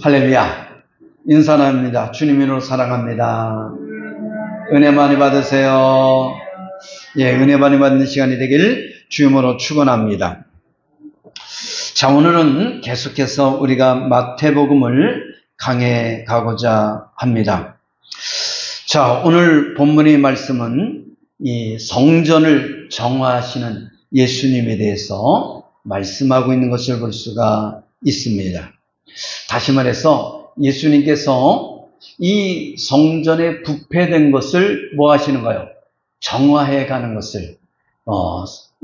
할렐루야. 인사합니다. 주님으로 사랑합니다. 은혜 많이 받으세요. 은혜 많이 받는 시간이 되길 주님으로 축원합니다. 자, 오늘은 계속해서 우리가 마태복음을 강해 가고자 합니다. 자, 오늘 본문의 말씀은 이 성전을 정화하시는 예수님에 대해서 말씀하고 있는 것을 볼 수가 있습니다. 다시 말해서 예수님께서 이 성전에 부패된 것을 뭐 하시는 거예요? 정화해 가는 것을,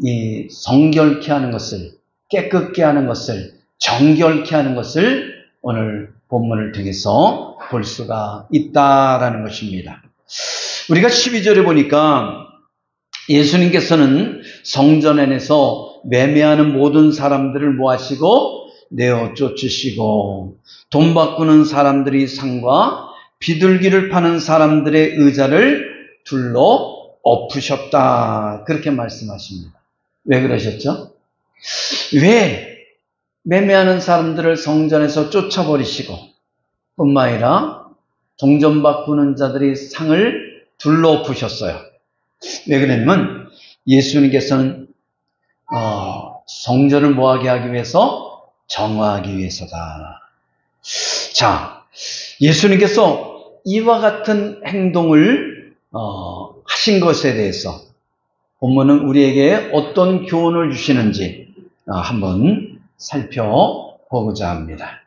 이 성결케 하는 것을, 깨끗게 하는 것을, 정결케 하는 것을 오늘 본문을 통해서 볼 수가 있다라는 것입니다. 우리가 12절에 보니까 예수님께서는 성전 안에서 매매하는 모든 사람들을 뭐 하시고 내어 쫓으시고 돈 바꾸는 사람들이 상과 비둘기를 파는 사람들의 의자를 둘러 엎으셨다. 그렇게 말씀하십니다. 왜 그러셨죠? 왜 매매하는 사람들을 성전에서 쫓아버리시고 뿐만 아니라 동전 바꾸는 자들이 상을 둘러 엎으셨어요. 왜 그랬냐면 예수님께서는 성전을 뭐하게 하기 위해서? 정화하기 위해서다. 자, 예수님께서 이와 같은 행동을 하신 것에 대해서 본문은 우리에게 어떤 교훈을 주시는지 한번 살펴보고자 합니다.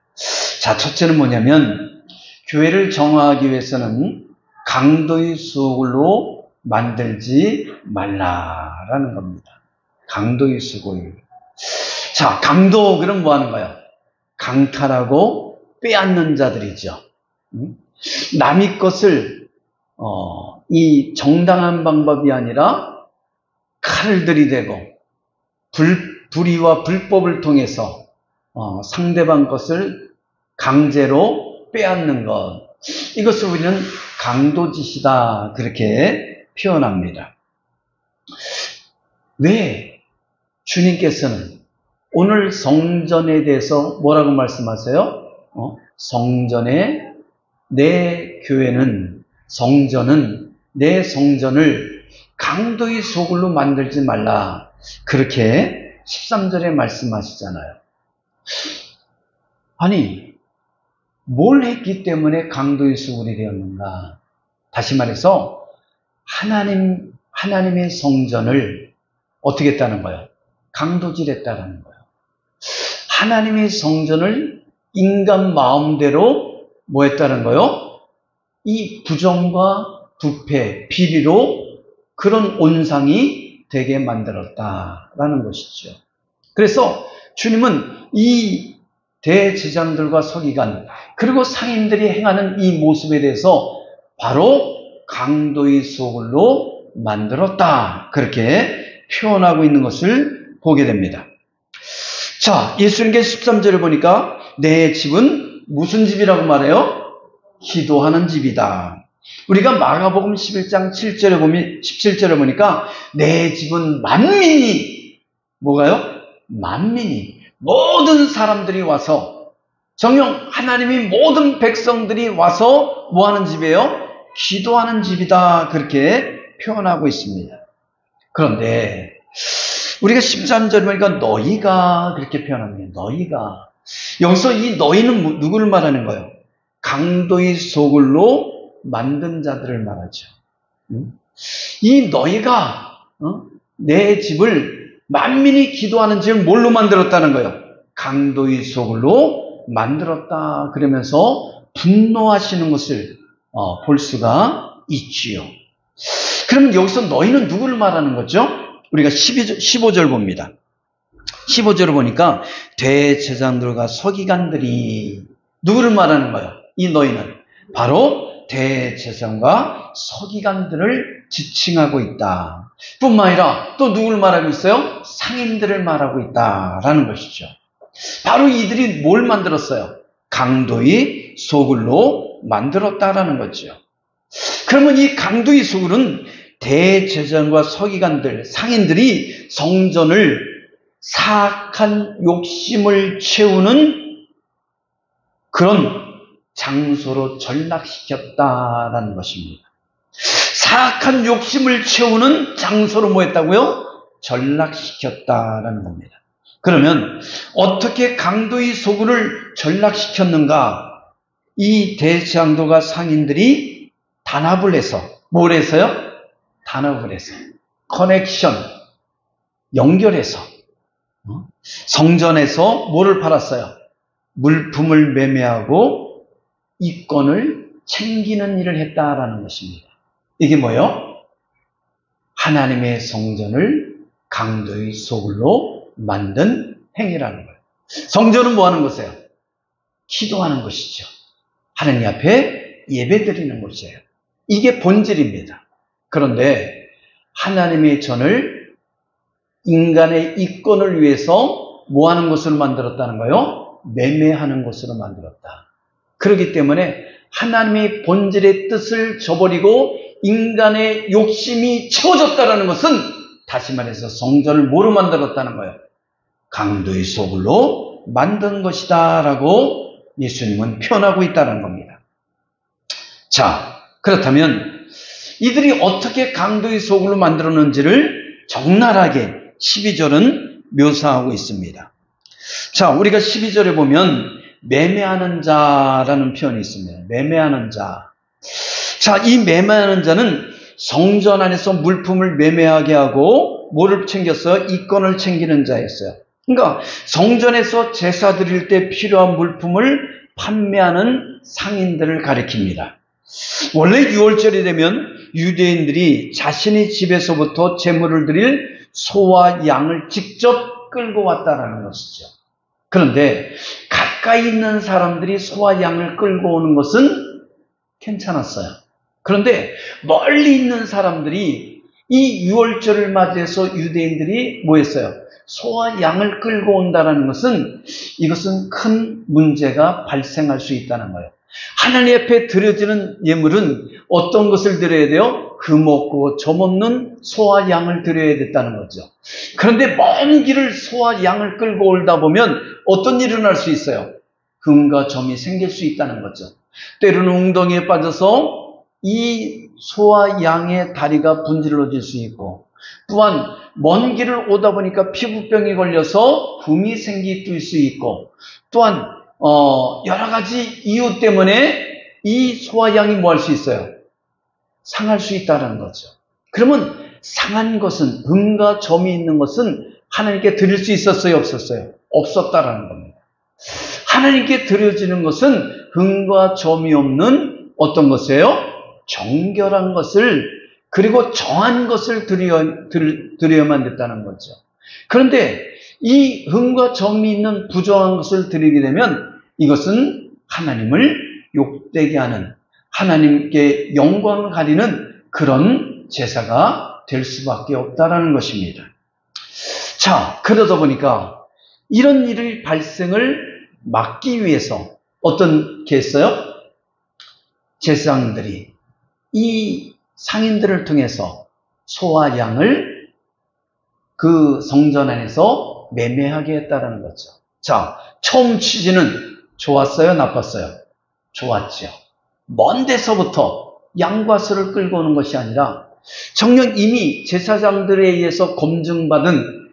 자, 첫째는 뭐냐면 교회를 정화하기 위해서는 강도의 수고로 만들지 말라라는 겁니다. 강도의 수고를. 자, 강도, 그럼 뭐 하는 거예요? 강탈하고 빼앗는 자들이죠. 남의 것을, 이 정당한 방법이 아니라 칼을 들이대고, 불의와 불법을 통해서, 상대방 것을 강제로 빼앗는 것. 이것을 우리는 강도짓이다. 그렇게 표현합니다. 왜 주님께서는 오늘 성전에 대해서 뭐라고 말씀하세요? 성전에 내 교회는 성전은 내 성전을 강도의 소굴로 만들지 말라. 그렇게 13절에 말씀하시잖아요. 아니, 뭘 했기 때문에 강도의 소굴이 되었는가? 다시 말해서 하나님의 성전을 어떻게 했다는 거예요? 강도질했다는 거예요. 하나님의 성전을 인간 마음대로 뭐 했다는 거예요? 이 부정과 부패, 비리로 그런 온상이 되게 만들었다라는 것이죠. 그래서 주님은 이 대제사장들과 서기관 그리고 상인들이 행하는 이 모습에 대해서 바로 강도의 소굴로 만들었다. 그렇게 표현하고 있는 것을 보게 됩니다. 자, 예수님께서 13절을 보니까 내 집은 무슨 집이라고 말해요? 기도하는 집이다. 우리가 마가복음 11장 17절에 보니까 내 집은 만민이 뭐가요? 만민이 모든 사람들이 와서 정녕 하나님이 모든 백성들이 와서 뭐 하는 집이에요? 기도하는 집이다. 그렇게 표현하고 있습니다. 그런데 우리가 13절 보니까 너희가 그렇게 표현합니다. 너희가. 여기서 이 너희는 누구를 말하는 거예요? 강도의 소굴로 만든 자들을 말하죠. 이 너희가 내 집을 만민이 기도하는 집을 뭘로 만들었다는 거예요? 강도의 소굴로 만들었다. 그러면서 분노하시는 것을 볼 수가 있지요. 그러면 여기서 너희는 누구를 말하는 거죠? 우리가 15절 봅니다. 15절을 보니까 대제사장들과 서기관들이 누구를 말하는 거예요? 이 너희는 바로 대제사장과 서기관들을 지칭하고 있다. 뿐만 아니라 또 누구를 말하고 있어요? 상인들을 말하고 있다라는 것이죠. 바로 이들이 뭘 만들었어요? 강도의 소굴로 만들었다라는 거죠. 그러면 이 강도의 소굴은 대제사장과 서기관들, 상인들이 성전을 사악한 욕심을 채우는 그런 장소로 전락시켰다라는 것입니다. 사악한 욕심을 채우는 장소로 뭐 했다고요? 전락시켰다라는 겁니다. 그러면 어떻게 강도의 소굴을 전락시켰는가? 이 대장도가 상인들이 단합을 해서, 뭘 해서요? 단합을 해서, 커넥션, 연결해서 성전에서 뭐를 팔았어요? 물품을 매매하고 이권을 챙기는 일을 했다라는 것입니다. 이게 뭐예요? 하나님의 성전을 강도의 소굴로 만든 행위라는 거예요. 성전은 뭐 하는 것이에요? 기도하는 것이죠. 하나님 앞에 예배드리는 곳이에요. 이게 본질입니다. 그런데 하나님의 전을 인간의 이권을 위해서 뭐 하는 곳으로 만들었다는 거예요? 매매하는 곳으로 만들었다. 그렇기 때문에 하나님의 본질의 뜻을 저버리고 인간의 욕심이 채워졌다는 것은 다시 말해서 성전을 뭐로 만들었다는 거예요? 강도의 소굴로 만든 것이다 라고 예수님은 표현하고 있다는 겁니다. 자, 그렇다면 이들이 어떻게 강도의 소굴로 만들었는지를 적나라하게 12절은 묘사하고 있습니다. 자, 우리가 12절에 보면 매매하는 자라는 표현이 있습니다. 매매하는 자. 자, 이 매매하는 자는 성전 안에서 물품을 매매하게 하고 뭐를 챙겼어요? 이권을 챙기는 자였어요. 그러니까 성전에서 제사 드릴 때 필요한 물품을 판매하는 상인들을 가리킵니다. 원래 6월절이 되면 유대인들이 자신의 집에서부터 제물을 드릴 소와 양을 직접 끌고 왔다라는 것이죠. 그런데 가까이 있는 사람들이 소와 양을 끌고 오는 것은 괜찮았어요. 그런데 멀리 있는 사람들이 이 6월절을 맞이해서 유대인들이 뭐 했어요? 소와 양을 끌고 온다는 것은 이것은 큰 문제가 발생할 수 있다는 거예요. 하나님 앞에 드려지는 예물은 어떤 것을 드려야 돼요? 금 없고 점 없는 소와 양을 드려야 됐다는 거죠. 그런데 먼 길을 소와 양을 끌고 올다 보면 어떤 일이 일어날 수 있어요? 금과 점이 생길 수 있다는 거죠. 때로는 웅덩이에 빠져서 이 소와 양의 다리가 분질러질 수 있고, 또한 먼 길을 오다 보니까 피부병이 걸려서 붐이 생길 수 있고, 또한 여러 가지 이유 때문에 이 소와 양이 뭐 할 수 있어요? 상할 수 있다는 거죠. 그러면 상한 것은, 금과 점이 있는 것은 하나님께 드릴 수 있었어요? 없었어요? 없었다라는 겁니다. 하나님께 드려지는 것은 금과 점이 없는 어떤 것이에요? 정결한 것을, 그리고 정한 것을 드려야만 됐다는 거죠. 그런데 이 흠과 점이 있는 부정한 것을 드리게 되면 이것은 하나님을 욕되게 하는, 하나님께 영광을 가리는 그런 제사가 될 수밖에 없다라는 것입니다. 자, 그러다 보니까 이런 일의 발생을 막기 위해서 어떻게 했어요? 제사장들이 이 상인들을 통해서 소와 양을 그 성전 안에서 매매하게 했다는 거죠. 자, 처음 취지는 좋았어요? 나빴어요? 좋았죠. 먼 데서부터 양과 소를 끌고 오는 것이 아니라 정녕 이미 제사장들에 의해서 검사받은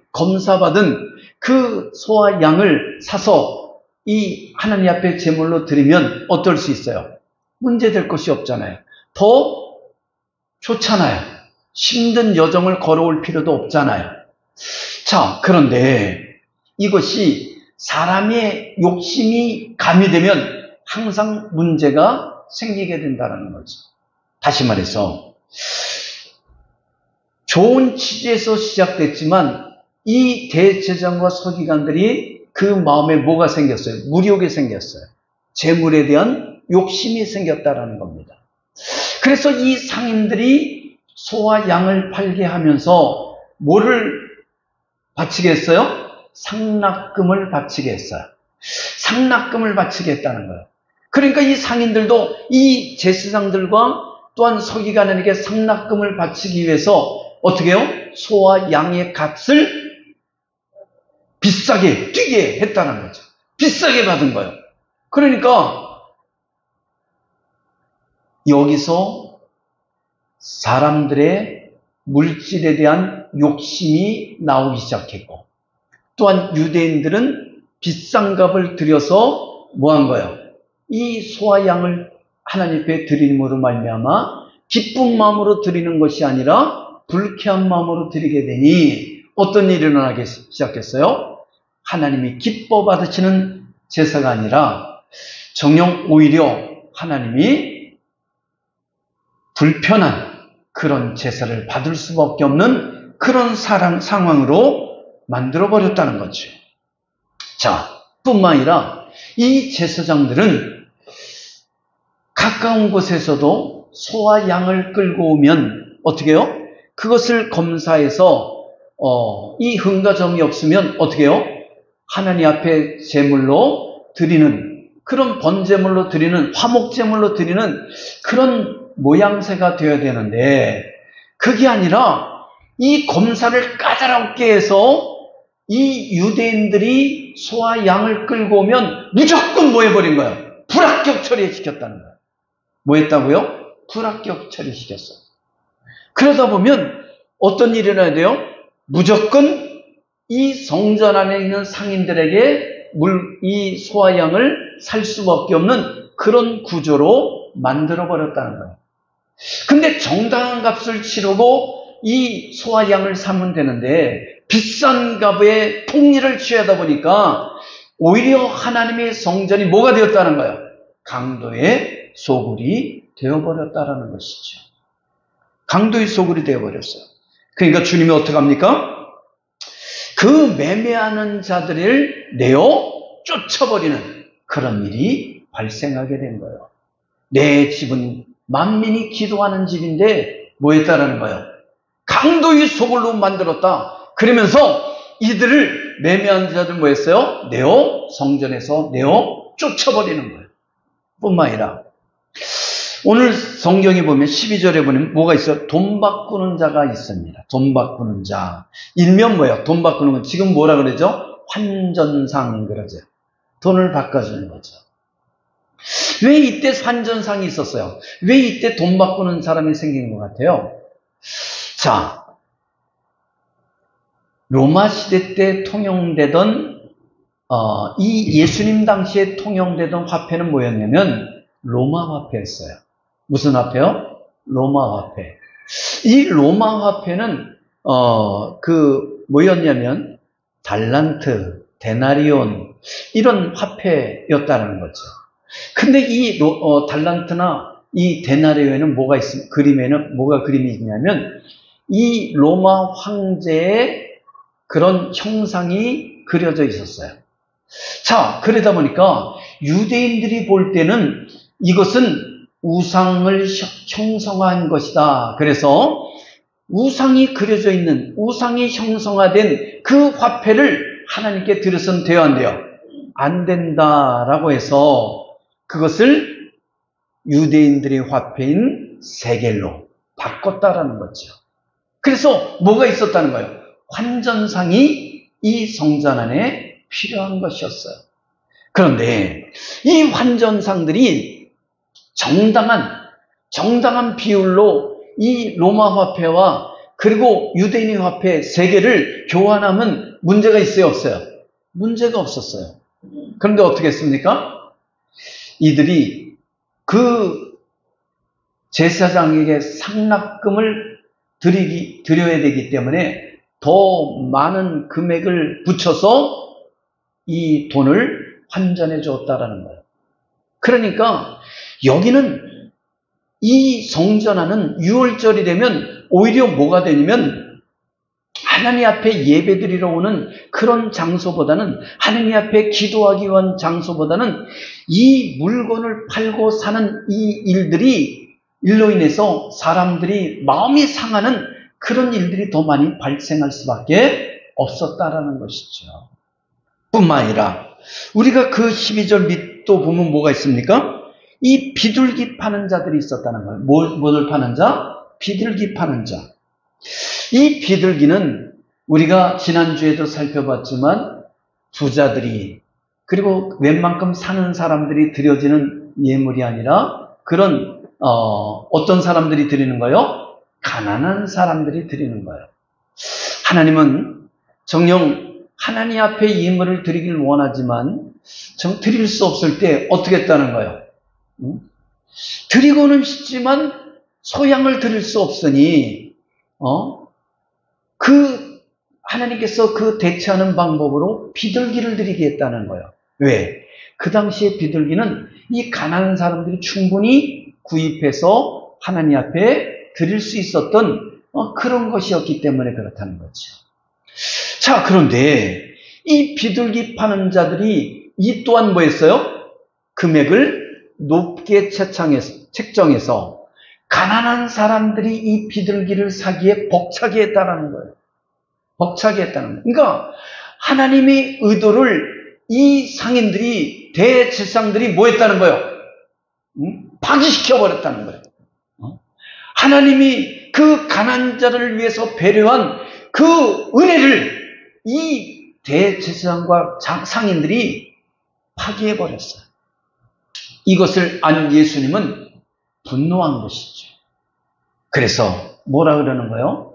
그 소와 양을 사서 이 하나님 앞에 제물로 드리면 어떨 수 있어요? 문제될 것이 없잖아요. 더 좋잖아요. 힘든 여정을 걸어올 필요도 없잖아요. 자, 그런데 이것이 사람의 욕심이 가미되면 항상 문제가 생기게 된다는 거죠. 다시 말해서 좋은 취지에서 시작됐지만 이 대제사장과 서기관들이 그 마음에 뭐가 생겼어요? 무력이 생겼어요. 재물에 대한 욕심이 생겼다는 겁니다. 그래서 이 상인들이 소와 양을 팔게 하면서 뭐를 바치게 했어요? 상납금을 바치게 했어요. 상납금을 바치게 했다는 거예요. 그러니까 이 상인들도 이 제사장들과 또한 서기관에게 상납금을 바치기 위해서 어떻게 해요? 소와 양의 값을 비싸게 뛰게 했다는 거죠. 비싸게 받은 거예요. 그러니까 여기서 사람들의 물질에 대한 욕심이 나오기 시작했고, 또한 유대인들은 비싼 값을 들여서 뭐 한 거예요? 이 소와 양을 하나님 앞에 드림으로 말미암아 기쁜 마음으로 드리는 것이 아니라 불쾌한 마음으로 드리게 되니 어떤 일이 일어나기 시작했어요? 하나님이 기뻐 받으시는 제사가 아니라 정녕 오히려 하나님이 불편한 그런 제사를 받을 수밖에 없는 그런 상황으로 만들어버렸다는 거죠. 자, 뿐만 아니라 이 제사장들은 가까운 곳에서도 소와 양을 끌고 오면 어떻게 해요? 그것을 검사해서 이 흠과 점이 없으면 어떻게 해요? 하나님 앞에 제물로 드리는, 그런 번제물로 드리는, 화목제물로 드리는 그런 모양새가 되어야 되는데, 그게 아니라 이 검사를 까다롭게 해서 이 유대인들이 소와 양을 끌고 오면 무조건 뭐 해버린 거예요? 불합격 처리시켰다는 거예요. 뭐 했다고요? 불합격 처리시켰어요. 그러다 보면 어떤 일이 일어나야 돼요? 무조건 이 성전 안에 있는 상인들에게 이 소와 양을 살 수밖에 없는 그런 구조로 만들어버렸다는 거예요. 근데 정당한 값을 치르고 이 소와 양을 사면 되는데 비싼 값에 폭리를 취하다 보니까 오히려 하나님의 성전이 뭐가 되었다는 거예요? 강도의 소굴이 되어버렸다는 것이죠. 강도의 소굴이 되어버렸어요. 그러니까 주님이 어떻게 합니까? 그 매매하는 자들을 내어 쫓아버리는 그런 일이 발생하게 된 거예요. 내 집은 만민이 기도하는 집인데 뭐 했다라는 거예요? 강도의 소굴로 만들었다. 그러면서 이들을 매매하는 자들 뭐 했어요? 내어 성전에서 내어 쫓아버리는 거예요. 뿐만 아니라 오늘 성경에 보면 12절에 보면 뭐가 있어요? 돈 바꾸는 자가 있습니다. 돈 바꾸는 자. 일면 뭐예요? 돈 바꾸는 건 지금 뭐라 그러죠? 환전상 그러죠. 돈을 바꿔주는 거죠. 왜 이때 환전상이 있었어요? 왜 이때 돈 바꾸는 사람이 생긴 것 같아요? 자, 로마 시대 때 통용되던 이 예수님 당시에 통용되던 화폐는 뭐였냐면 로마 화폐였어요. 무슨 화폐요? 로마 화폐. 이 로마 화폐는 뭐였냐면 달란트, 데나리온 이런 화폐였다는 거죠. 근데 이 달란트나 이 데나리온에는 뭐가 있습니까? 그림에는 뭐가 그림이 있냐면 이 로마 황제의 그런 형상이 그려져 있었어요. 자, 그러다 보니까 유대인들이 볼 때는 이것은 우상을 형성한 것이다. 그래서 우상이 그려져 있는, 우상이 형성화된 그 화폐를 하나님께 드려서는 돼요, 안 돼요? 안 된다라고 해서 그것을 유대인들의 화폐인 세겔로 바꿨다라는 거죠. 그래서 뭐가 있었다는 거예요? 환전상이 이 성전 안에 필요한 것이었어요. 그런데 이 환전상들이 정당한 비율로 이 로마 화폐와 그리고 유대인의 화폐 세 개를 교환하면 문제가 있어요, 없어요? 문제가 없었어요. 그런데 어떻게 했습니까? 이들이 그 제사장에게 상납금을 드려야 되기 때문에 더 많은 금액을 붙여서 이 돈을 환전해 줬다라는 거예요. 그러니까 여기는 이 성전 안은 6월절이 되면 오히려 뭐가 되냐면 하나님 앞에 예배드리러 오는 그런 장소보다는, 하나님 앞에 기도하기 위한 장소보다는 이 물건을 팔고 사는 이 일로 인해서 사람들이 마음이 상하는 그런 일들이 더 많이 발생할 수밖에 없었다라는 것이죠. 뿐만 아니라 우리가 그 12절 밑도 보면 뭐가 있습니까? 이 비둘기 파는 자들이 있었다는 거예요. 뭐를 파는 자? 비둘기 파는 자. 이 비둘기는 우리가 지난주에도 살펴봤지만 부자들이 그리고 웬만큼 사는 사람들이 드려지는 예물이 아니라 그런 어떤 사람들이 드리는 거요? 가난한 사람들이 드리는 거예요. 하나님은 정녕 하나님 앞에 예물을 드리길 원하지만 드릴 수 없을 때 어떻게 했다는 거예요? 드리고는 싶지만 소양을 드릴 수 없으니 하나님께서 그 대체하는 방법으로 비둘기를 드리게 했다는 거예요. 왜? 그 당시에 비둘기는 이 가난한 사람들이 충분히 구입해서 하나님 앞에 드릴 수 있었던 그런 것이었기 때문에 그렇다는 거죠. 자, 그런데 이 비둘기 파는 자들이 이 또한 뭐였어요? 금액을 높게 책정해서 가난한 사람들이 이 비둘기를 사기에 벅차게 했다는 거예요. 벅차게 했다는 거예요. 그러니까 하나님의 의도를 이 상인들이, 대제사장들이 뭐 했다는 거예요? 파기시켜버렸다는 거예요. 하나님이 그 가난한 자를 위해서 배려한 그 은혜를 이 대제사장과 상인들이 파기해버렸어요. 이것을 안 예수님은 분노한 것이죠. 그래서 뭐라 그러는 거예요?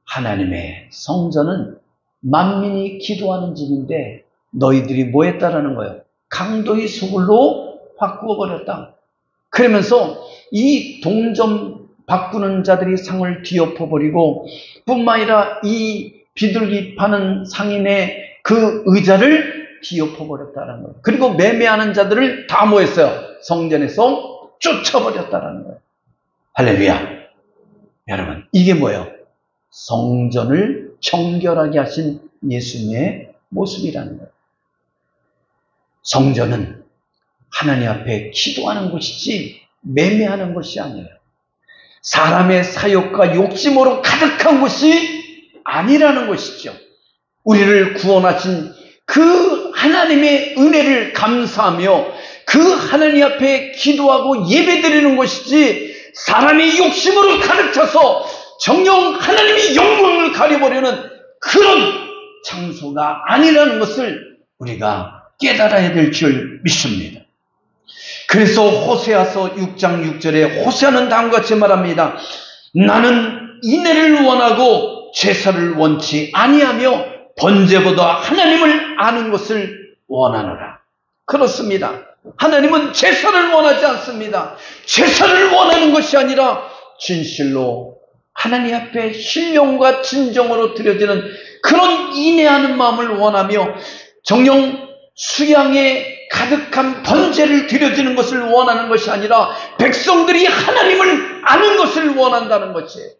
하나님의 성전은 만민이 기도하는 집인데 너희들이 뭐 했다라는 거예요? 강도의 소굴로 바꾸어버렸다. 그러면서 이 동점 바꾸는 자들이 상을 뒤엎어버리고 뿐만 아니라 이 비둘기 파는 상인의 그 의자를 뒤엎어버렸다는 거예요. 그리고 매매하는 자들을 다 뭐 했어요? 성전에서 쫓아버렸다는 거예요. 할렐루야. 여러분, 이게 뭐예요? 성전을 정결하게 하신 예수님의 모습이라는 거예요. 성전은 하나님 앞에 기도하는 곳이지 매매하는 것이 아니에요. 사람의 사욕과 욕심으로 가득한 곳이 아니라는 것이죠. 우리를 구원하신 그 하나님의 은혜를 감사하며 그 하나님 앞에 기도하고 예배드리는 것이지 사람의 욕심으로 가득 차서 정녕 하나님의 영광을 가려보려는 그런 장소가 아니라는 것을 우리가 깨달아야 될 줄 믿습니다. 그래서 호세아서 6장 6절에 호세아는 다음과 같이 말합니다. 나는 인애를 원하고 제사를 원치 아니하며 번제보다 하나님을 아는 것을 원하노라. 그렇습니다. 하나님은 제사를 원하지 않습니다. 제사를 원하는 것이 아니라 진실로 하나님 앞에 신령과 진정으로 드려지는 그런 인애하는 마음을 원하며 정녕 수양에 가득한 번제를 드려지는 것을 원하는 것이 아니라 백성들이 하나님을 아는 것을 원한다는 것이에요.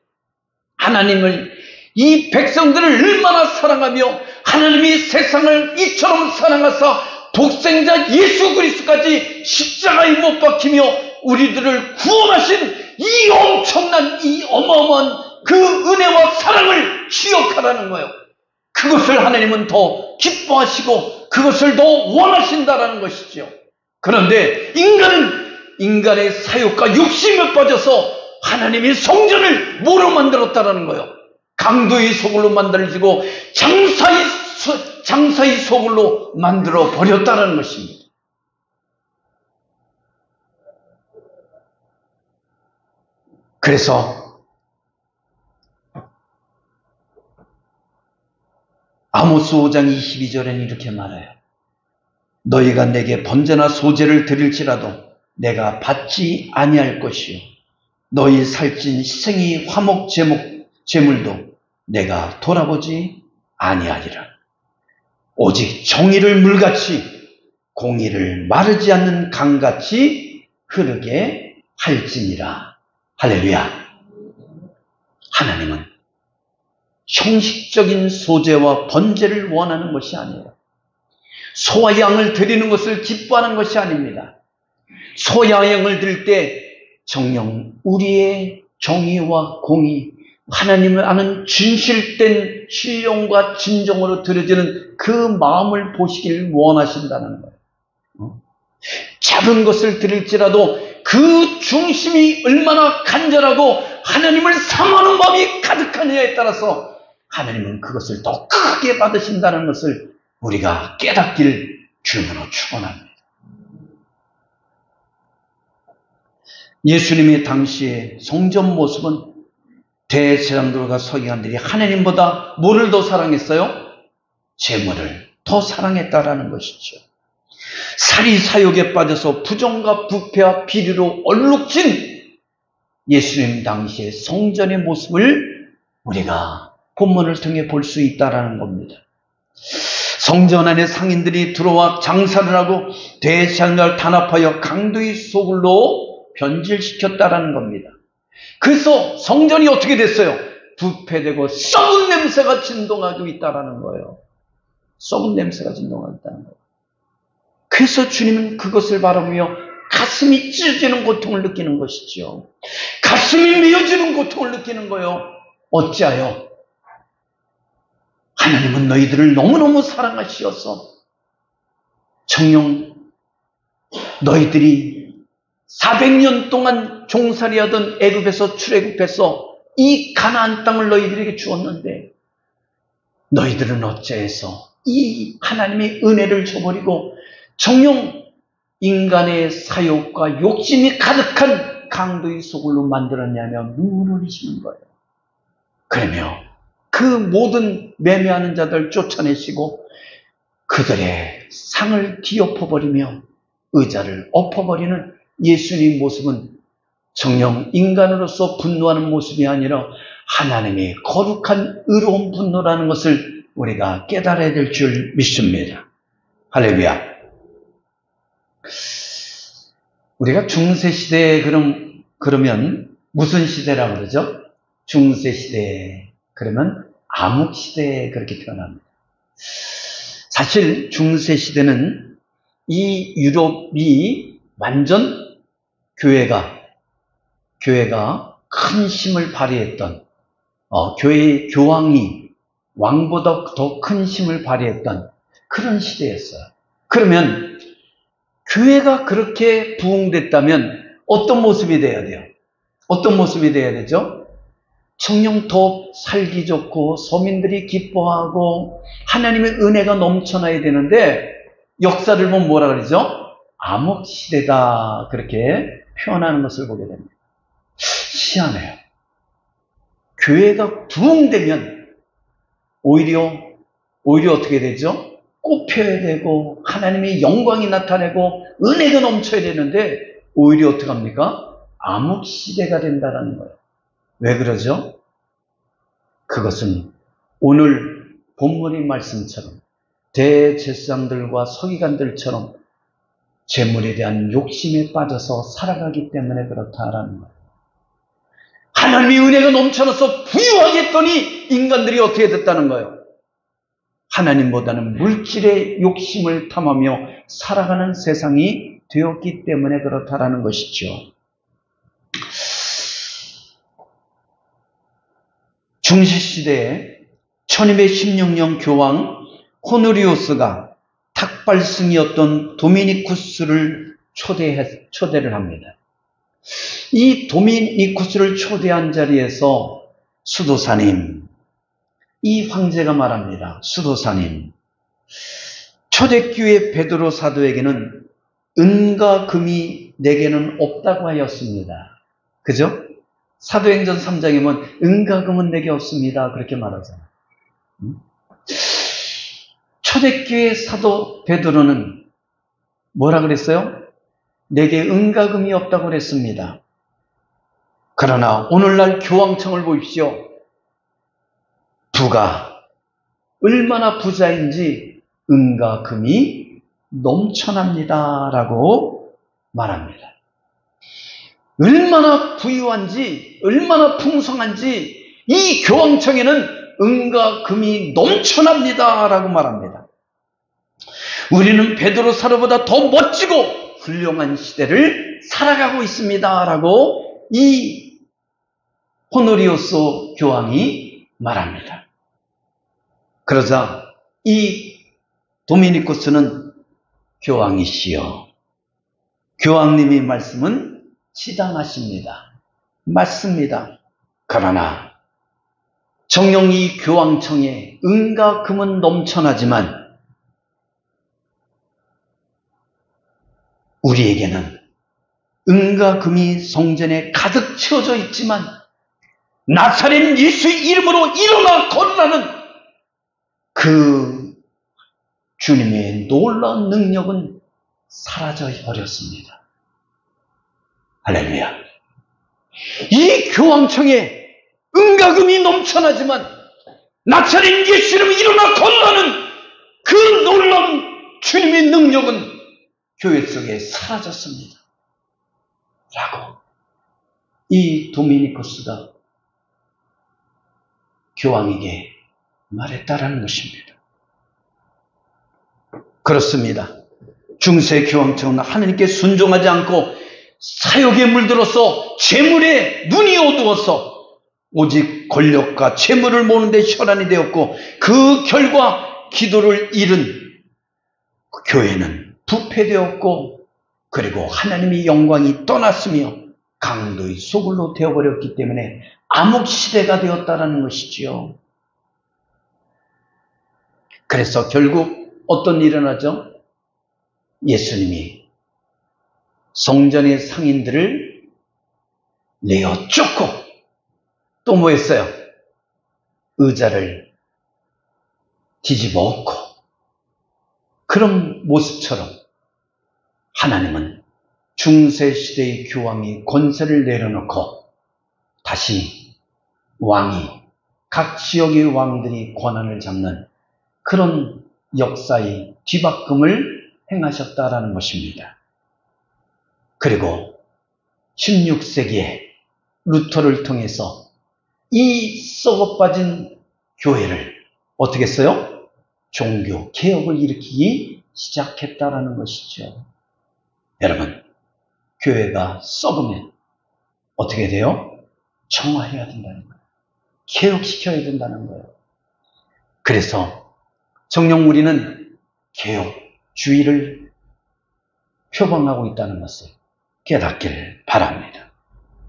하나님을, 이 백성들을 얼마나 사랑하며 하나님이 세상을 이처럼 사랑하사 독생자 예수 그리스도까지 십자가에 못 박히며 우리들을 구원하신 이 엄청난, 이 어마어마한 그 은혜와 사랑을 기억하라는 거예요. 그것을 하나님은 더 기뻐하시고 그것을 더 원하신다라는 것이죠. 그런데 인간은 인간의 사욕과 욕심에 빠져서 하나님의 성전을 뭐로 만들었다라는 거예요? 강도의 소굴로 만들어지고 장사의 소굴로 만들어 버렸다는 것입니다. 그래서 아모스 5장 22절에는 이렇게 말해요. 너희가 내게 번제나 소제를 드릴지라도 내가 받지 아니할 것이요 너희 살찐 희생이 화목 제물도 내가 돌아보지 아니하리라. 오직 정의를 물같이 공의를 마르지 않는 강같이 흐르게 할지니라. 할렐루야. 하나님은 형식적인 소제와 번제를 원하는 것이 아니에요. 소와 양을 드리는 것을 기뻐하는 것이 아닙니다. 소와 양을 드릴 때 정녕 우리의 정의와 공의, 하나님을 아는 진실된 신령과 진정으로 드려지는 그 마음을 보시길 원하신다는 거예요. 작은 것을 드릴지라도 그 중심이 얼마나 간절하고 하나님을 사모하는 마음이 가득하느냐에 따라서 하나님은 그것을 더 크게 받으신다는 것을 우리가 깨닫길 주님으로 축원합니다. 예수님의 당시의 성전 모습은 대제사장들과 서기관들이 하나님보다 뭐를 더 사랑했어요? 재물을 더 사랑했다라는 것이죠. 사리사욕에 빠져서 부정과 부패와 비리로 얼룩진 예수님 당시의 성전의 모습을 우리가 본문을 통해 볼 수 있다라는 겁니다. 성전 안에 상인들이 들어와 장사를 하고 대제사장을 단합하여 강도의 소굴로 변질시켰다라는 겁니다. 그래서 성전이 어떻게 됐어요? 부패되고 썩은 냄새가 진동하고 있다라는 거예요. 썩은 냄새가 진동하고 있다는 거예요. 그래서 주님은 그것을 바라보며 가슴이 찢어지는 고통을 느끼는 것이죠. 가슴이 메어지는 고통을 느끼는 거예요. 어찌하여? 하나님은 너희들을 너무너무 사랑하시어서 정녕 너희들이 400년 동안 종살이하던 애굽에서 출애굽해서 이 가나안 땅을 너희들에게 주었는데 너희들은 어찌해서 이 하나님의 은혜를 저버리고 정녕 인간의 사욕과 욕심이 가득한 강도의 소굴로 만들었냐며 눈물을 흘리시는 거예요. 그러며 그 모든 매매하는 자들 쫓아내시고 그들의 상을 뒤엎어버리며 의자를 엎어버리는 예수님 모습은 정녕 인간으로서 분노하는 모습이 아니라 하나님의 거룩한 의로운 분노라는 것을 우리가 깨달아야 될 줄 믿습니다. 할렐루야. 우리가 중세시대에 그러면 무슨 시대라고 그러죠? 중세시대 그러면 암흑시대 그렇게 표현합니다. 사실 중세시대는 이 유럽이 완전 교회가 큰 힘을 발휘했던 교회의 교황이 왕보다 더 큰 힘을 발휘했던 그런 시대였어요. 그러면 교회가 그렇게 부흥됐다면 어떤 모습이 돼야 돼요? 어떤 모습이 돼야 되죠? 정녕 더 살기 좋고 서민들이 기뻐하고 하나님의 은혜가 넘쳐나야 되는데 역사를 보면 뭐라 그러죠? 암흑시대다 그렇게 표현하는 것을 보게 됩니다. 희한해요. 교회가 부흥되면 오히려 어떻게 되죠? 꽃펴야 되고 하나님의 영광이 나타나고 은혜가 넘쳐야 되는데 오히려 어떻게 합니까? 암흑시대가 된다는 거예요. 왜 그러죠? 그것은 오늘 본문의 말씀처럼 대제사장들과 서기관들처럼 재물에 대한 욕심에 빠져서 살아가기 때문에 그렇다라는 거예요. 하나님의 은혜가 넘쳐나서 부유하겠더니 인간들이 어떻게 됐다는 거예요? 하나님보다는 물질의 욕심을 탐하며 살아가는 세상이 되었기 때문에 그렇다라는 것이죠. 중세시대에 1216년 교황 호노리우스가 탁발승이었던 도미니쿠스를 초대를 합니다. 이 도미니쿠스를 초대한 자리에서 수도사님, 이 황제가 말합니다. 수도사님, 초대교회 베드로 사도에게는 은과 금이 내게는 없다고 하였습니다. 그죠? 사도행전 3장에 보면 은과 금은 내게 없습니다. 그렇게 말하잖아요. 초대교회 사도 베드로는 뭐라 그랬어요? 내게 은과 금이 없다고 그랬습니다. 그러나 오늘날 교황청을 보십시오. 부가 얼마나 부자인지 은과 금이 넘쳐납니다. 라고 말합니다. 얼마나 부유한지, 얼마나 풍성한지 이 교황청에는 은과 금이 넘쳐납니다. 라고 말합니다. 우리는 베드로 사도보다 더 멋지고 훌륭한 시대를 살아가고 있습니다. 라고 이 호노리우스 교황이 말합니다. 그러자 이 도미니쿠스는 교황이시여, 교황님의 말씀은 지당하십니다. 맞습니다. 그러나 정녕 이 교황청에 은과 금은 넘쳐나지만 우리에게는 은과 금이 성전에 가득 채워져 있지만 나사렛 예수의 이름으로 일어나 걸으라는 그 주님의 놀라운 능력은 사라져 버렸습니다. 할렐루야. 이 교황청에 은과 금이 넘쳐나지만 나사렛 예수 이름으로 일어나 걸으라는 그 놀라운 주님의 능력은 교회 속에 사라졌습니다. 라고 이 도미니쿠스가 교황에게 말했다라는 것입니다. 그렇습니다. 중세 교황청은 하나님께 순종하지 않고 사욕에 물들어서 재물에 눈이 어두워서 오직 권력과 재물을 모으는 데 혈안이 되었고 그 결과 기도를 잃은 교회는 부패되었고 그리고 하나님의 영광이 떠났으며 강도의 소굴로 되어버렸기 때문에 암흑시대가 되었다는 것이지요. 그래서 결국 어떤 일이 일어나죠? 예수님이 성전의 상인들을 내어 쫓고 또 뭐 했어요? 의자를 뒤집어 엎고 그런 모습처럼 하나님은 중세시대의 교황이 권세를 내려놓고 다시 왕이 각 지역의 왕들이 권한을 잡는 그런 역사의 뒤바꿈을 행하셨다라는 것입니다. 그리고 16세기에 루터를 통해서 이 썩어빠진 교회를 어떻게 했어요? 종교 개혁을 일으키기 시작했다라는 것이죠. 여러분, 교회가 썩으면 어떻게 돼요? 정화해야 된다는 거예요. 개혁시켜야 된다는 거예요. 그래서 정녕 우리는 개혁주의를 표방하고 있다는 것을 깨닫길 바랍니다.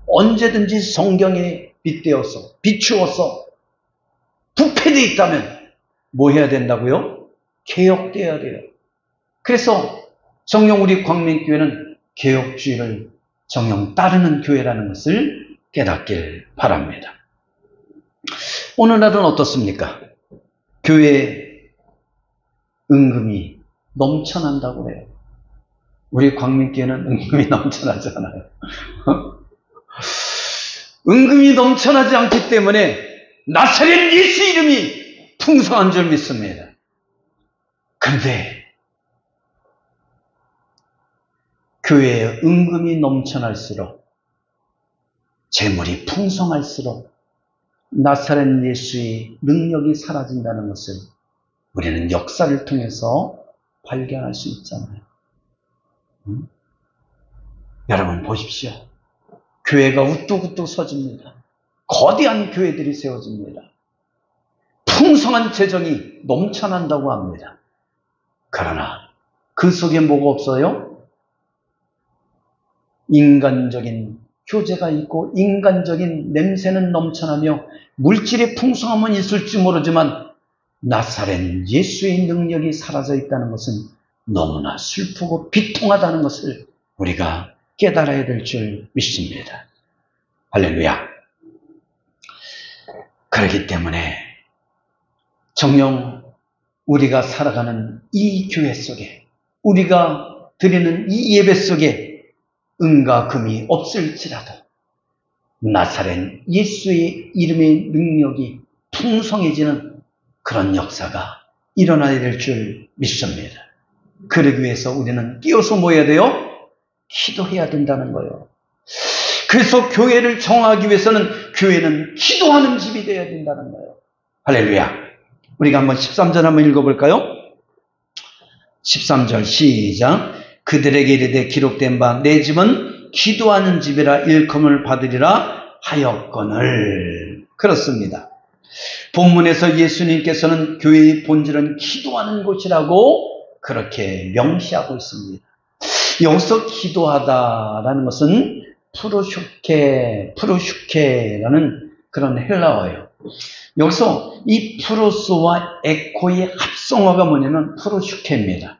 언제든지 성경에 빗대어서 비추어서 부패되어 있다면 뭐 해야 된다고요? 개혁되어야 돼요. 그래서 정녕 우리 광명교회는 개혁주의를 정녕 따르는 교회라는 것을 깨닫길 바랍니다. 오늘날은 어떻습니까? 교회에 은금이 넘쳐난다고 해요. 우리 광명교회는 은금이 넘쳐나지 않아요. 은금이 넘쳐나지 않기 때문에 나사렛 예수 이름이 풍성한 줄 믿습니다. 그런데 교회에 은금이 넘쳐날수록 재물이 풍성할수록 나사렛 예수의 능력이 사라진다는 것을 우리는 역사를 통해서 발견할 수 있잖아요. 여러분 보십시오. 교회가 우뚝우뚝 서집니다. 거대한 교회들이 세워집니다. 풍성한 재정이 넘쳐난다고 합니다. 그러나 그 속에 뭐가 없어요? 인간적인 교제가 있고 인간적인 냄새는 넘쳐나며 물질의 풍성함은 있을지 모르지만 나사렛 예수의 능력이 사라져 있다는 것은 너무나 슬프고 비통하다는 것을 우리가 깨달아야 될 줄 믿습니다. 할렐루야. 그렇기 때문에 정녕 우리가 살아가는 이 교회 속에 우리가 드리는 이 예배 속에 은과 금이 없을지라도 나사렛 예수의 이름의 능력이 풍성해지는 그런 역사가 일어나야 될 줄 믿습니다. 그러기 위해서 우리는 끼어서 뭐 해야 돼요? 기도해야 된다는 거예요. 그래서 교회를 정하기 위해서는 교회는 기도하는 집이 되어야 된다는 거예요. 할렐루야. 우리가 한번 13절 한번 읽어볼까요? 13절 시작. 그들에게 이르되 기록된 바 내 집은 기도하는 집이라 일컬음을 받으리라 하였거늘. 그렇습니다. 본문에서 예수님께서는 교회의 본질은 기도하는 곳이라고 그렇게 명시하고 있습니다. 여기서 기도하다라는 것은 프루슈케라는 그런 헬라어예요. 여기서 이 프로스와 에코의 합성어가 뭐냐면 프루슈케입니다.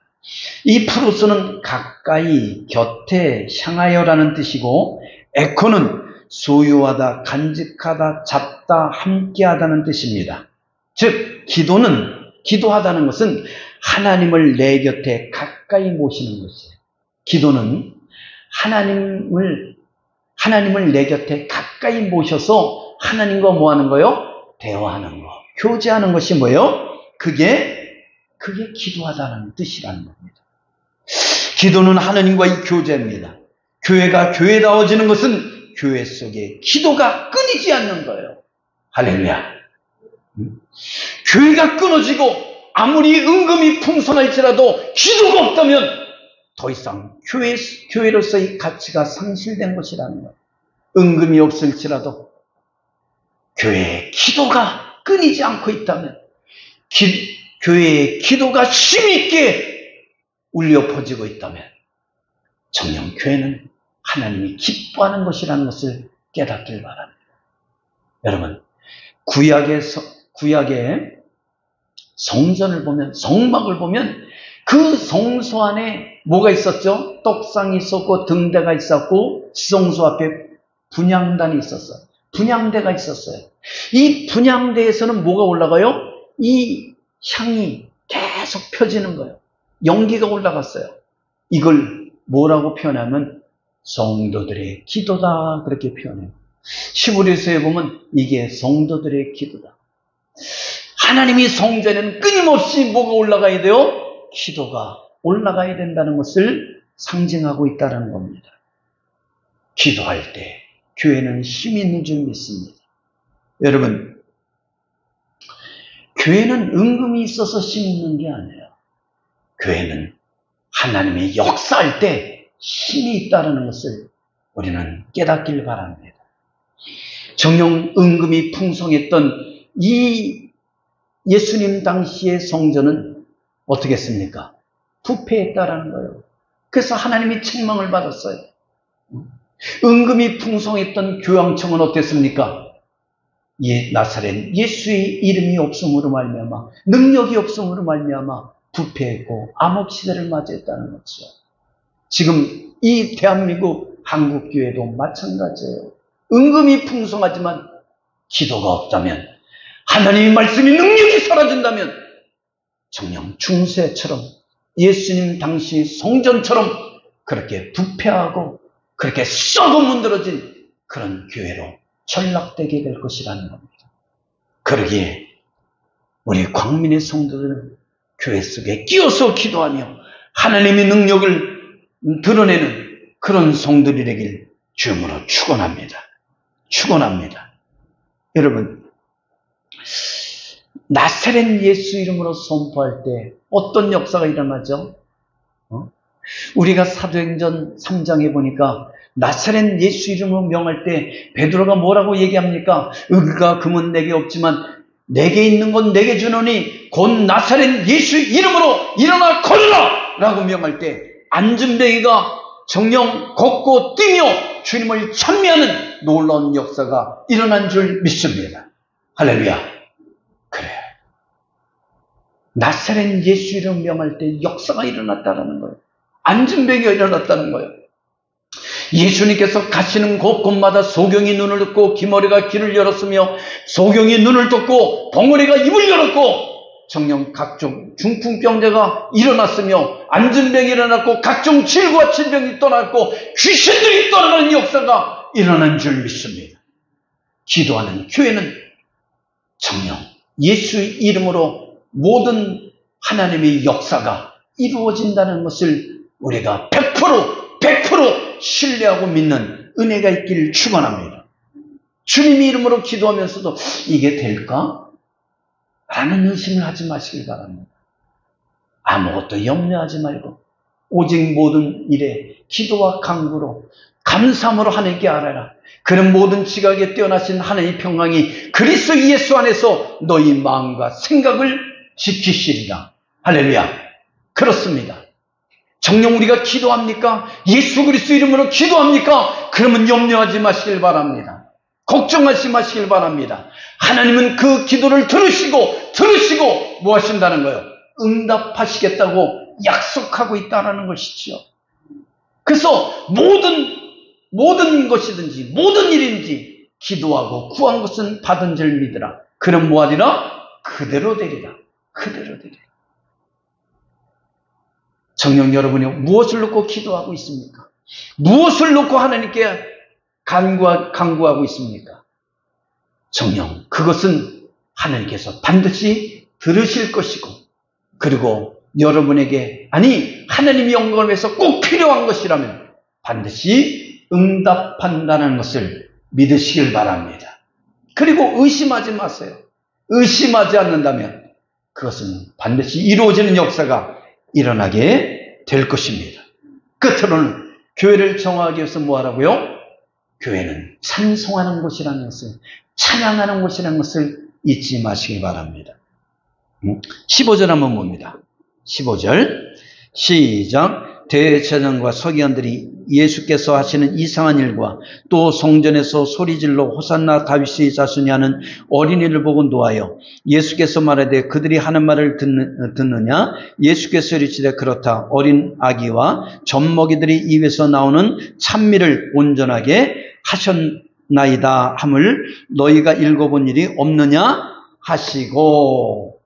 이 프로스는 가까이, 곁에, 향하여라는 뜻이고, 에코는 소유하다, 간직하다, 잡다, 함께하다는 뜻입니다. 즉, 기도하다는 것은 하나님을 내 곁에 가까이 모시는 것이에요. 기도는 하나님을 내 곁에 가까이 모셔서 하나님과 뭐 하는 거요? 대화하는 거, 교제하는 것이 뭐요? 그게 기도하다는 뜻이라는 겁니다. 기도는 하나님과의 교제입니다. 교회가 교회다워지는 것은 교회 속에 기도가 끊이지 않는 거예요. 할렐루야. 교회가 끊어지고 아무리 은금이 풍성할지라도 기도가 없다면 더 이상 교회로서의 가치가 상실된 것이라는 거예요. 은금이 없을지라도 교회의 기도가 끊이지 않고 있다면, 교회의 기도가 힘있게 울려 퍼지고 있다면 정녕 교회는 하나님이 기뻐하는 것이라는 것을 깨닫길 바랍니다. 여러분, 구약의 성전을 보면, 성막을 보면 그 성소 안에 뭐가 있었죠? 떡상이 있었고 등대가 있었고 지성소 앞에 분향단이 있었어요. 분향대가 있었어요. 이 분향대에서는 뭐가 올라가요? 이 향이 계속 펴지는 거예요. 연기가 올라갔어요. 이걸 뭐라고 표현하면 성도들의 기도다, 그렇게 표현해요. 히브리서에 보면 이게 성도들의 기도다. 하나님이 성전에는 끊임없이 뭐가 올라가야 돼요? 기도가 올라가야 된다는 것을 상징하고 있다는 겁니다. 기도할 때 교회는 힘이 있는 줄 믿습니다. 여러분, 교회는 은금이 있어서 힘이 있는 게 아니에요. 교회는 하나님의 역사할 때 힘이 있다는 것을 우리는 깨닫길 바랍니다. 정녕 은금이 풍성했던 이 예수님 당시의 성전은 어떻게 했습니까? 부패했다라는 거예요. 그래서 하나님이 책망을 받았어요. 은금이 풍성했던 교황청은 어땠습니까? 나사렛 예수의 이름이 없음으로 말미암아, 능력이 없음으로 말미암아 부패했고 암흑 시대를 맞이했다는 거죠. 지금 이 대한민국 한국교회도 마찬가지예요. 은금이 풍성하지만 기도가 없다면, 하나님의 말씀이 능력이 사라진다면 정녕 중세처럼, 예수님 당시 성전처럼 그렇게 부패하고 그렇게 썩어 문드러진 그런 교회로 전락되게 될 것이라는 겁니다. 그러기에 우리 광민의 성도들은 교회 속에 끼어서 기도하며 하나님의 능력을 드러내는 그런 성들이 되길 주님으로 축원합니다. 여러분, 나사렛 예수 이름으로 선포할 때 어떤 역사가 일어나죠? 우리가 사도행전 3장에 보니까 나사렛 예수 이름으로 명할 때 베드로가 뭐라고 얘기합니까? 은과 금은 내게 없지만 내게 있는 건 내게 주노니 곧 나사렛 예수 이름으로 일어나 걸으라! 라고 명할 때 안진뱅이가 정녕 걷고 뛰며 주님을 찬미하는 놀라운 역사가 일어난 줄 믿습니다. 할렐루야. 그래, 나사렛 예수 이름 명할 때 역사가 일어났다는 거예요. 안진뱅이가 일어났다는 거예요. 예수님께서 가시는 곳곳마다 소경이 눈을 떴고 기머리가 귀를 열었으며 소경이 눈을 떴고 벙어리가 입을 열었고 정녕 각종 중풍병자가 일어났으며 안진병이 일어났고 각종 질과 질병이 떠났고 귀신들이 떠나는 역사가 일어난 줄 믿습니다. 기도하는 교회는 정녕 예수 이름으로 모든 하나님의 역사가 이루어진다는 것을 우리가 100% 신뢰하고 믿는 은혜가 있기를 축원합니다. 주님의 이름으로 기도하면서도 이게 될까? 라는 의심을 하지 마시길 바랍니다. 아무것도 염려하지 말고 오직 모든 일에 기도와 간구로 감사함으로 하나님께 알아라. 그런 모든 지각에 뛰어나신 하나님의 평강이 그리스도 예수 안에서 너희 마음과 생각을 지키시리라. 할렐루야. 그렇습니다. 정녕 우리가 기도합니까? 예수 그리스도 이름으로 기도합니까? 그러면 염려하지 마시길 바랍니다. 걱정하지 마시길 바랍니다. 하나님은 그 기도를 들으시고 뭐 하신다는 거예요? 응답하시겠다고 약속하고 있다는 것이지요. 그래서 모든 것이든지 모든 일인지 기도하고 구한 것은 받은 줄 믿으라. 그럼 뭐하리라? 그대로 되리라. 그대로 되리라. 정녕 여러분이 무엇을 놓고 기도하고 있습니까? 무엇을 놓고 하나님께 간구하고 있습니까? 정녕 그것은 하나님께서 반드시 들으실 것이고, 그리고 여러분에게, 아니 하나님의 영광을 위해서 꼭 필요한 것이라면 반드시 응답한다는 것을 믿으시길 바랍니다. 그리고 의심하지 마세요. 의심하지 않는다면 그것은 반드시 이루어지는 역사가 일어나게 될 것입니다. 끝으로는 교회를 정하기 위해서 뭐 하라고요? 교회는 찬송하는 곳이라는 것을, 찬양하는 곳이라는 것을 잊지 마시기 바랍니다. 15절 한번 봅니다. 15절 시작. 대제사장과 서기관들이 예수께서 하시는 이상한 일과 또 성전에서 소리질러 호산나 다윗의 자손이 하는 어린이를 보고 노하여 예수께서 말하되 그들이 하는 말을 듣느냐? 예수께서 이르시되 그렇다. 어린 아기와 젖먹이들이 입에서 나오는 찬미를 온전하게 하셨나이다 함을 너희가 읽어본 일이 없느냐 하시고,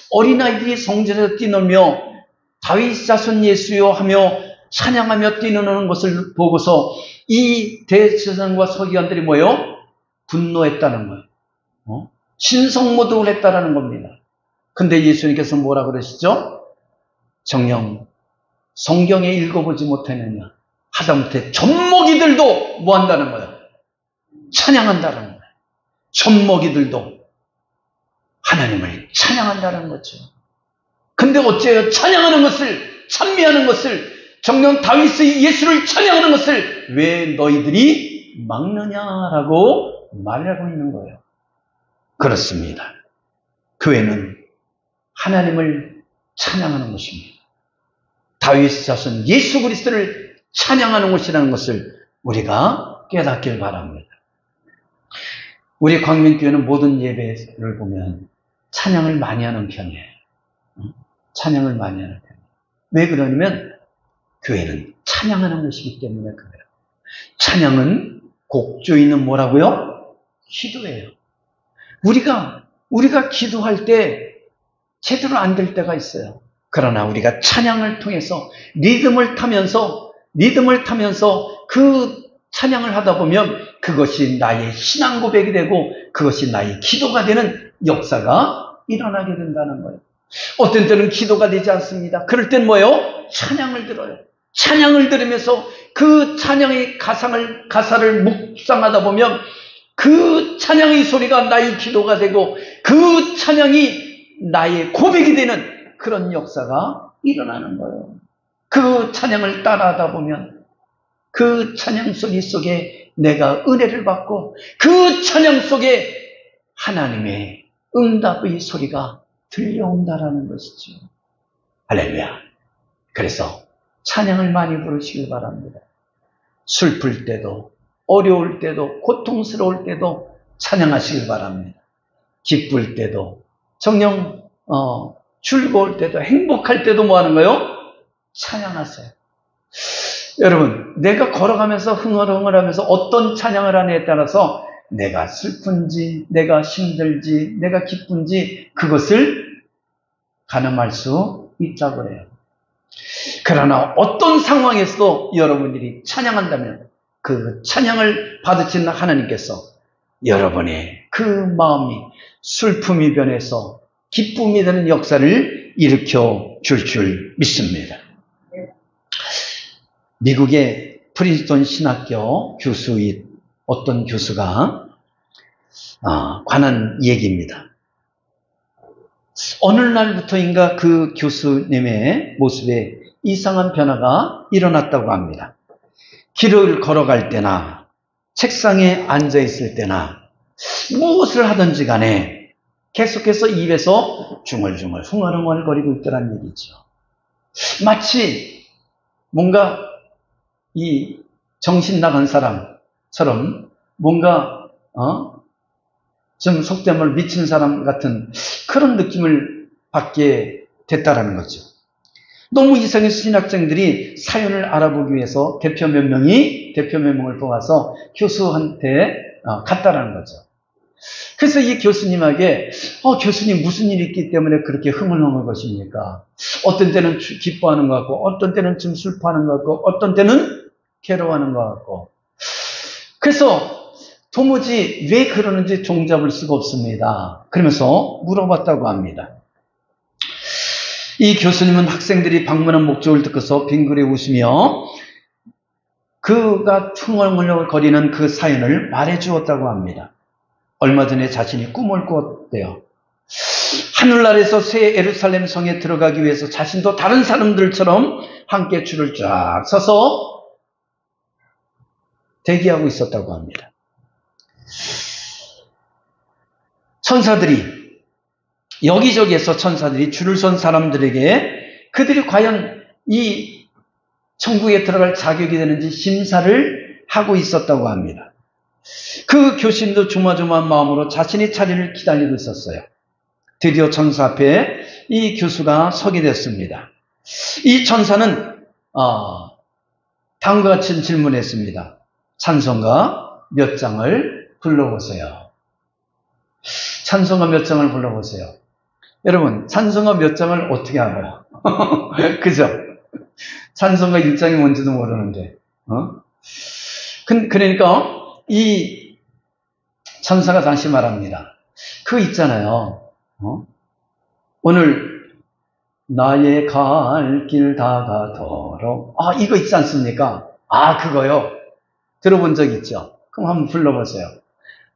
어린아이들이 성전에서 뛰놀며 다윗 자손 예수여 하며 찬양하며 뛰노는 것을 보고서 이 대제사장과 서기관들이 뭐예요? 분노했다는 거예요. 신성모독을 했다는 겁니다. 근데 예수님께서 뭐라 그러시죠? 정녕 성경에 읽어보지 못했느냐? 하다못해 젖먹이들도 뭐 한다는 거예요? 찬양한다는 거예요. 젖먹이들도 하나님을 찬양한다는 거죠. 근데 어째요? 찬양하는 것을, 찬미하는 것을, 정녕 다윗의 예수를 찬양하는 것을 왜 너희들이 막느냐라고 말하고 있는 거예요. 그렇습니다. 교회는 하나님을 찬양하는 것입니다. 다윗 자손 예수 그리스도를 찬양하는 것이라는 것을 우리가 깨닫길 바랍니다. 우리 광명교회는 모든 예배를 보면 찬양을 많이 하는 편이에요. 찬양을 많이 하는 편이에요. 왜 그러냐면 교회는 찬양하는 것이기 때문에 그래요. 찬양은 곡조이는 뭐라고요? 기도예요. 우리가 기도할 때 제대로 안 될 때가 있어요. 그러나 우리가 찬양을 통해서 리듬을 타면서 그 찬양을 하다 보면 그것이 나의 신앙 고백이 되고 그것이 나의 기도가 되는 역사가 일어나게 된다는 거예요. 어떤 때는 기도가 되지 않습니다. 그럴 땐 뭐예요? 찬양을 들어요. 찬양을 들으면서 그 찬양의 가사를 묵상하다 보면 그 찬양의 소리가 나의 기도가 되고 그 찬양이 나의 고백이 되는 그런 역사가 일어나는 거예요. 그 찬양을 따라하다 보면 그 찬양 소리 속에 내가 은혜를 받고 그 찬양 속에 하나님의 응답의 소리가 들려온다라는 것이죠. 할렐루야. 그래서 찬양을 많이 부르시길 바랍니다. 슬플 때도, 어려울 때도, 고통스러울 때도 찬양하시길 바랍니다. 기쁠 때도, 정녕 즐거울 때도, 행복할 때도 뭐 하는 거예요? 찬양하세요. 여러분, 내가 걸어가면서 흥얼흥얼하면서 어떤 찬양을 하느냐에 따라서 내가 슬픈지, 내가 힘들지, 내가 기쁜지 그것을 가늠할 수 있다고 해요. 그러나 어떤 상황에서도 여러분들이 찬양한다면 그 찬양을 받으시는 하나님께서 여러분의 그 마음이 슬픔이 변해서 기쁨이 되는 역사를 일으켜 줄 믿습니다. 미국의 프린스턴 신학교 교수의 어떤 교수가 관한 얘기입니다. 어느 날부터인가 그 교수님의 모습에 이상한 변화가 일어났다고 합니다. 길을 걸어갈 때나 책상에 앉아 있을 때나 무엇을 하든지 간에 계속해서 입에서 중얼중얼 흥얼흥얼거리고 있더란 얘기죠. 마치 뭔가 이 정신 나간 사람처럼 뭔가 좀 속된 말 미친 사람 같은 그런 느낌을 받게 됐다라는 거죠. 너무 이상해서 신학생들이 사연을 알아보기 위해서 대표 몇 명을 뽑아서 교수한테 갔다라는 거죠. 그래서 이 교수님에게 교수님 무슨 일이 있기 때문에 그렇게 흥얼흥얼 거십니까? 어떤 때는 기뻐하는 것 같고 어떤 때는 좀 슬퍼하는 것 같고 어떤 때는 괴로워하는 것 같고, 그래서 도무지 왜 그러는지 종잡을 수가 없습니다. 그러면서 물어봤다고 합니다. 이 교수님은 학생들이 방문한 목적을 듣고서 빙그레 웃으며 그가 흥얼흥얼 거리는 그 사연을 말해주었다고 합니다. 얼마 전에 자신이 꿈을 꾸었대요. 하늘나라에서 새 예루살렘 성에 들어가기 위해서 자신도 다른 사람들처럼 함께 줄을 쫙 서서 대기하고 있었다고 합니다. 천사들이, 여기저기에서 천사들이 줄을 선 사람들에게 그들이 과연 이 천국에 들어갈 자격이 되는지 심사를 하고 있었다고 합니다. 그 교수님도 조마조마한 마음으로 자신의 자리를 기다리고 있었어요. 드디어 천사 앞에 이 교수가 서게 됐습니다. 이 천사는 다음과 같이 질문했습니다. 찬송가 몇 장을 불러보세요. 찬송가 몇 장을 불러보세요. 여러분, 찬송가 몇 장을 어떻게 알아요? 그죠? 찬송가 1장이 뭔지도 모르는데. 그러니까 이 천사가 다시 말합니다. 그거 있잖아요. 오늘 나의 갈 길 다가도록, 이거 있지 않습니까? 그거요. 들어본 적 있죠? 그럼 한번 불러보세요.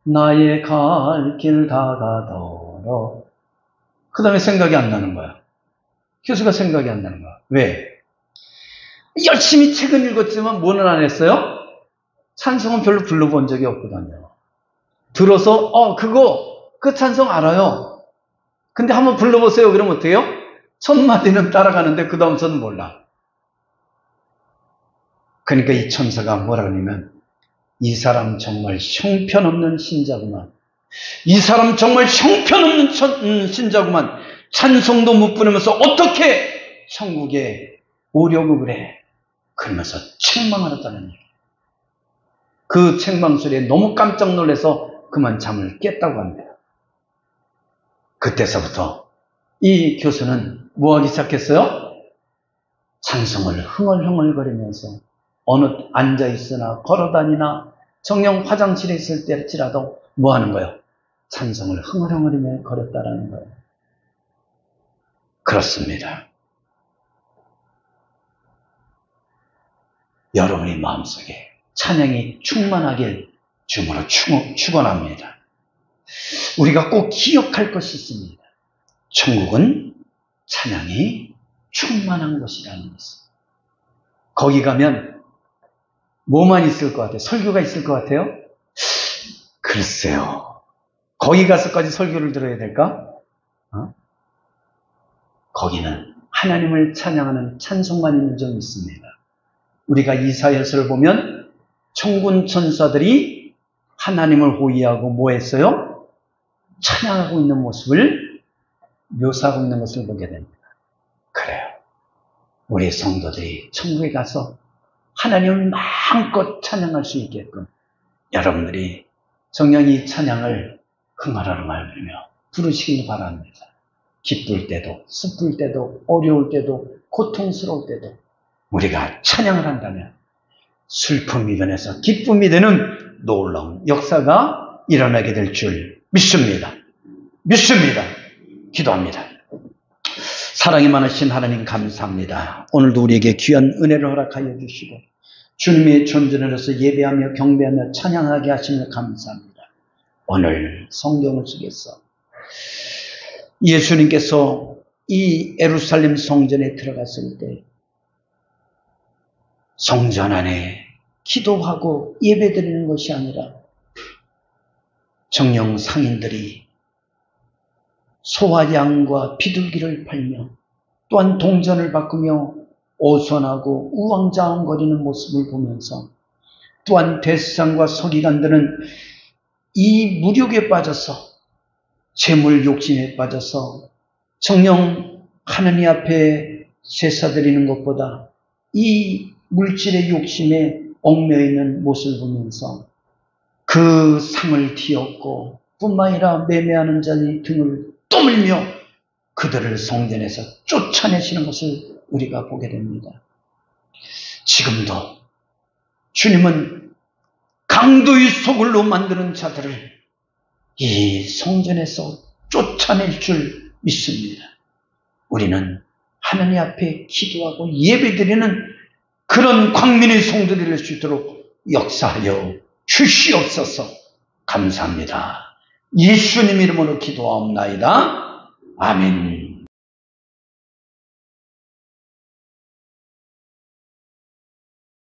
나의 갈 길 다가도록. 그 다음에 생각이 안 나는 거야. 교수가 생각이 안 나는 거야. 왜? 열심히 책은 읽었지만 뭐는 안 했어요? 찬송은 별로 불러본 적이 없거든요. 들어서 그 찬송 알아요. 근데 한번 불러보세요. 그러면 어때요? 첫 마디는 따라가는데 그 다음 저는 몰라. 그러니까 이 천사가 뭐라 그러냐면, 이 사람 정말 형편없는 신자구만. 이 사람 정말 형편없는 신자구만. 찬송도 못 부르면서 어떻게 천국에 오려고 그래. 그러면서 책망하였다는 얘기. 그 책망 소리에 너무 깜짝 놀라서 그만 잠을 깼다고 합니다. 그때서부터 이 교수는 뭐 하기 시작했어요? 찬송을 흥얼흥얼거리면서 어느 앉아있으나 걸어다니나 정녕 화장실에 있을 때일지라도 뭐 하는 거예요? 찬송을 흥얼흥얼이며 거렸다라는 거예요. 그렇습니다. 여러분의 마음속에 찬양이 충만하길 주님으로 축원합니다. 우리가 꼭 기억할 것이 있습니다. 천국은 찬양이 충만한 곳이라는 것을. 거기 가면 뭐만 있을 것 같아요? 설교가 있을 것 같아요? 글쎄요. 거기 가서까지 설교를 들어야 될까? 거기는 하나님을 찬양하는 찬송만 있는 점이 있습니다. 우리가 이사야서를 보면 천군 천사들이 하나님을 호위하고 뭐 했어요? 찬양하고 있는 모습을 묘사하고 있는 것을 보게 됩니다. 그래요. 우리 성도들이 천국에 가서 하나님을 마음껏 찬양할 수 있게끔 여러분들이 정녕 이 찬양을 흥얼흥얼하며 부르시길 바랍니다. 기쁠 때도, 슬플 때도, 어려울 때도, 고통스러울 때도 우리가 찬양을 한다면 슬픔이 변해서 기쁨이 되는 놀라운 역사가 일어나게 될 줄 믿습니다. 기도합니다. 사랑이 많으신 하나님 감사합니다. 오늘도 우리에게 귀한 은혜를 허락하여 주시고 주님의 존재로서 예배하며 경배하며 찬양하게 하시며 감사합니다. 오늘 성경을 속에서 예수님께서 이 예루살렘 성전에 들어갔을 때 성전 안에 기도하고 예배드리는 것이 아니라 정령 상인들이 소와 양과 비둘기를 팔며 또한 동전을 바꾸며 오선하고 우왕좌왕거리는 모습을 보면서 또한 대상과 서기관들은 이 무력에 빠져서 재물 욕심에 빠져서 정녕 하느님 앞에 제사드리는 것보다 이 물질의 욕심에 얽매여 있는 모습을 보면서 그 상을 뒤엎고 뿐만 아니라 매매하는 자의 등을 떠밀며 그들을 성전에서 쫓아내시는 것을 우리가 보게 됩니다. 지금도 주님은 강도의 소굴로 만드는 자들을 이 성전에서 쫓아낼 줄 믿습니다. 우리는 하나님 앞에 기도하고 예배드리는 그런 광민의 성도들이 될 수 있도록 역사하여 주시옵소서. 감사합니다. 예수님 이름으로 기도하옵나이다. 아멘.